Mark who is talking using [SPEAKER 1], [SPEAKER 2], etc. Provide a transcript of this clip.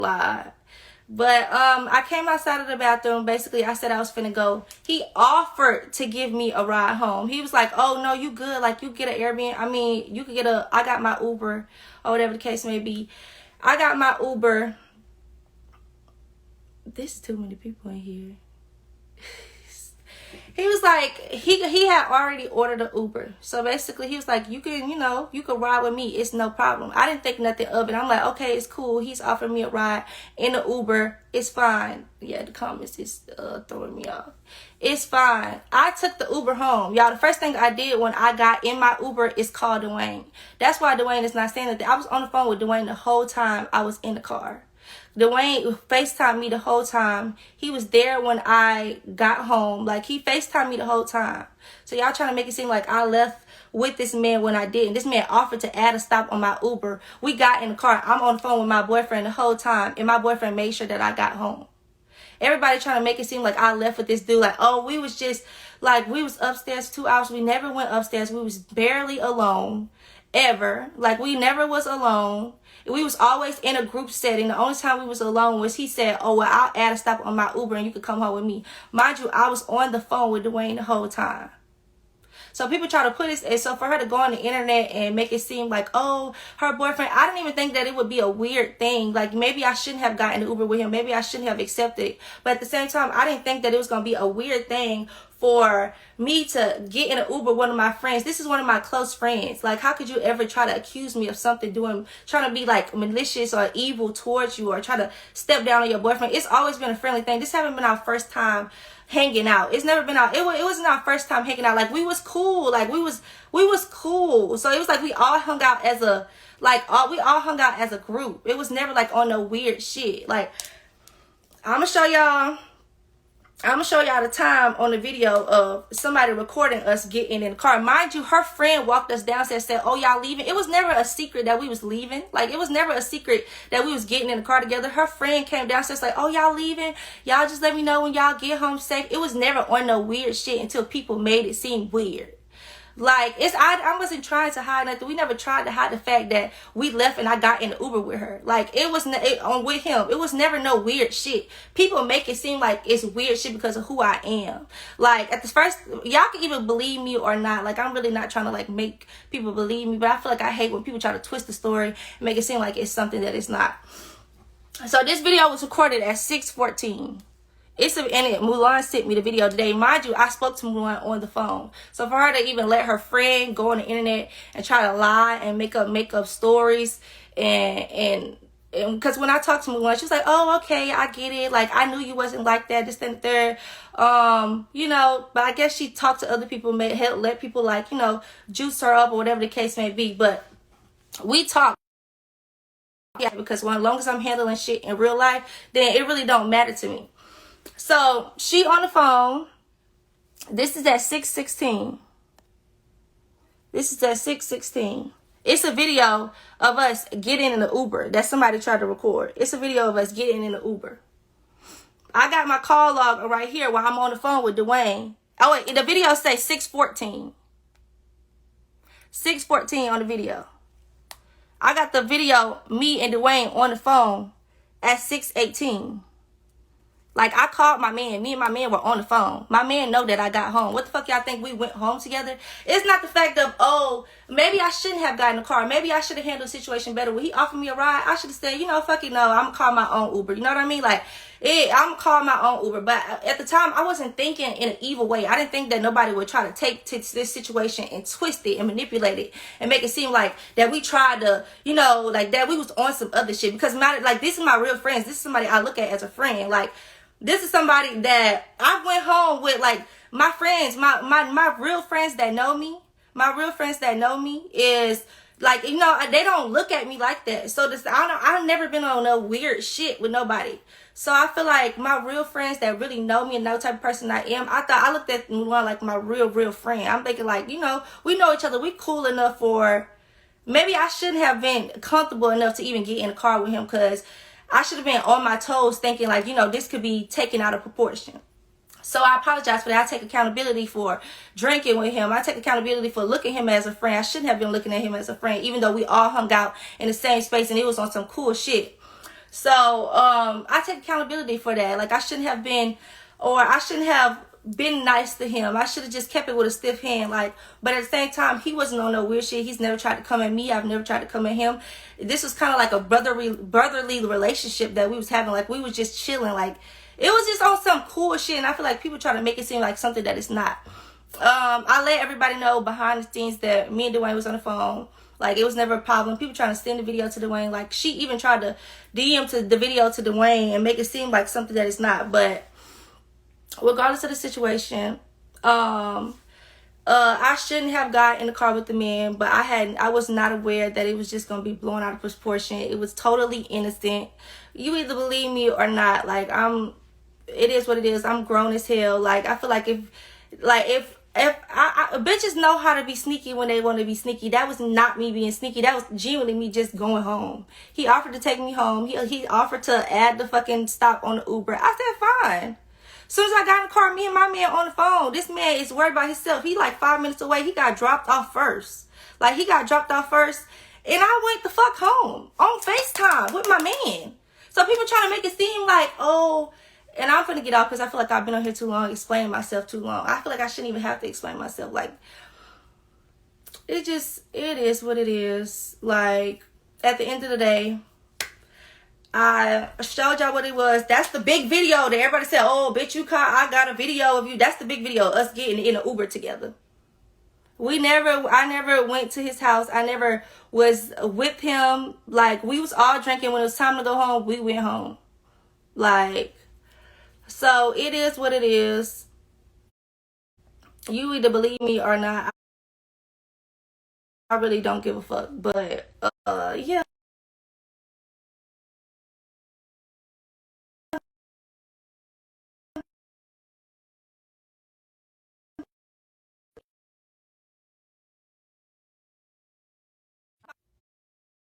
[SPEAKER 1] lied. But I came outside of the bathroom. Basically, I said I was finna go. He offered to give me a ride home. He was like, oh, no, you good. Like, you get an Airbnb. I mean, you could get I got my Uber, or whatever the case may be. I got my Uber. There's too many people in here. He was like, he had already ordered an Uber. So basically, he was like, you can, you can ride with me. It's no problem. I didn't think nothing of it. I'm like, okay, it's cool. He's offering me a ride in the Uber. It's fine. Yeah, the comments is throwing me off. It's fine. I took the Uber home. Y'all, the first thing I did when I got in my Uber is call Dwayne. That's why Dwayne is not saying that. I was on the phone with Dwayne the whole time I was in the car. Dwayne FaceTimed me the whole time. He was there when I got home. Like, he FaceTimed me the whole time. So y'all trying to make it seem like I left with this man when I didn't. This man offered to add a stop on my Uber. We got in the car. I'm on the phone with my boyfriend the whole time. And my boyfriend made sure that I got home. Everybody trying to make it seem like I left with this dude. Like, oh, we was just, like, we was upstairs 2 hours. We never went upstairs. We was barely alone. Ever. Like, we never was alone. We was always in a group setting. The only time we was alone was he said, oh, well, I'll add a stop on my Uber and you could come home with me. Mind you, I was on the phone with Dwayne the whole time. So people try to put it, and so for her to go on the internet and make it seem like, oh, her boyfriend, I didn't even think that it would be a weird thing. Like, maybe I shouldn't have gotten the Uber with him. Maybe I shouldn't have accepted it. But at the same time, I didn't think that it was going to be a weird thing for me to get in an Uber with one of my friends. This is one of my close friends. Like, how could you ever try to accuse me of something trying to be like malicious or evil towards you, or try to step down on your boyfriend? It's always been a friendly thing. This haven't been our first time hanging out. It's never been out. It wasn't our first time hanging out. Like, we was cool. Like, we was cool. So it was like we all hung out as a, we all hung out as a group. It was never like on no weird shit. Like, I'm gonna show y'all the time on the video of somebody recording us getting in the car. Mind you, her friend walked us downstairs, said, oh, y'all leaving? It was never a secret that we was leaving. Like, it was never a secret that we was getting in the car together. Her friend came downstairs like, oh, y'all leaving? Y'all just let me know when y'all get home safe. It was never on no weird shit until people made it seem weird. Like, I wasn't trying to hide nothing. We never tried to hide the fact that we left and I got in the Uber with her. Like, it was with him. It was never no weird shit. People make it seem like it's weird shit because of who I am. Like, at the first, y'all can even believe me or not. Like, I'm really not trying to like make people believe me, but I feel like I hate when people try to twist the story and make it seem like it's something that it's not. So this video was recorded at 6:14. Mulan sent me the video today. Mind you, I spoke to Mulan on the phone. So for her to even let her friend go on the internet and try to lie and make up stories, and because when I talked to Mulan, she was like, oh, okay, I get it. Like, I knew you wasn't like that, this and the third. But I guess she talked to other people, let people like, juice her up or whatever the case may be. But we talked. Yeah, because as long as I'm handling shit in real life, then it really don't matter to me. So she on the phone. This is at 6:16. This is at 6:16. It's a video of us getting in the Uber that somebody tried to record. It's a video of us getting in the Uber. I got my call log right here while I'm on the phone with Dwayne. Oh wait, the video say 6:14. 6:14 on the video. I got the video, me and Dwayne on the phone at 6:18. Like, I called my man. Me and my man were on the phone. My man know that I got home. What the fuck y'all think we went home together? It's not the fact of, oh, maybe I shouldn't have gotten a car. Maybe I should have handled the situation better. When he offered me a ride, I should have said, fuck it, no, I'm going to call my own Uber. You know what I mean? Like, I'm going to call my own Uber. But at the time, I wasn't thinking in an evil way. I didn't think that nobody would try to take this situation and twist it and manipulate it and make it seem like that we tried to, like that we was on some other shit. Because, this is my real friends. This is somebody I look at as a friend. Like, this is somebody that I went home with, like, my friends, my real friends that know me. My real friends that know me is, like, they don't look at me like that. So I've never been on no weird shit with nobody. So I feel like my real friends that really know me and know the type of person I am, I looked at Mulan like my real friend. I'm thinking like, we know each other. We cool enough for, maybe I shouldn't have been comfortable enough to even get in the car with him, because I should have been on my toes thinking like, this could be taken out of proportion. So I apologize for that. I take accountability for drinking with him. I take accountability for looking at him as a friend. I shouldn't have been looking at him as a friend, even though we all hung out in the same space and it was on some cool shit. So I take accountability for that. Like, I shouldn't have been, or I shouldn't have been nice to him. I should have just kept it with a stiff hand. Like, but at the same time, he wasn't on no weird shit. He's never tried to come at me. I've never tried to come at him. This was kind of like a brotherly relationship that we was having. Like, we was just chilling. Like, it was just on some cool shit. And I feel like people try to make it seem like something that it's not. I let everybody know behind the scenes that me and Dwayne was on the phone. Like, it was never a problem. People trying to send the video to Dwayne. Like, she even tried to DM to the video to Dwayne and make it seem like something that it's not. But regardless of the situation, I shouldn't have got in the car with the man, but I was not aware that it was just gonna be blown out of proportion. It was totally innocent. You either believe me or not. Like, it is what it is. I'm grown as hell. Like, I feel like if bitches know how to be sneaky when they want to be sneaky. That was not me being sneaky. That was genuinely me just going home. He offered to take me home. He offered to add the fucking stop on the Uber. I said, fine. As soon as I got in the car, me and my man on the phone. This man is worried about himself. He like 5 minutes away. He got dropped off first. Like, he got dropped off first. And I went the fuck home on FaceTime with my man. So people trying to make it seem like, oh, and I'm finna get off because I feel like I've been on here too long, explaining myself too long. I feel like I shouldn't even have to explain myself. Like, it is what it is. Like, at the end of the day, I showed y'all what it was. That's the big video that everybody said, oh, bitch, I got a video of you. That's the big video, us getting in an Uber together. I never went to his house. I never was with him. Like, we was all drinking. When it was time to go home, we went home. Like, so it is what it is. You either believe me or not. I really don't give a fuck. But yeah.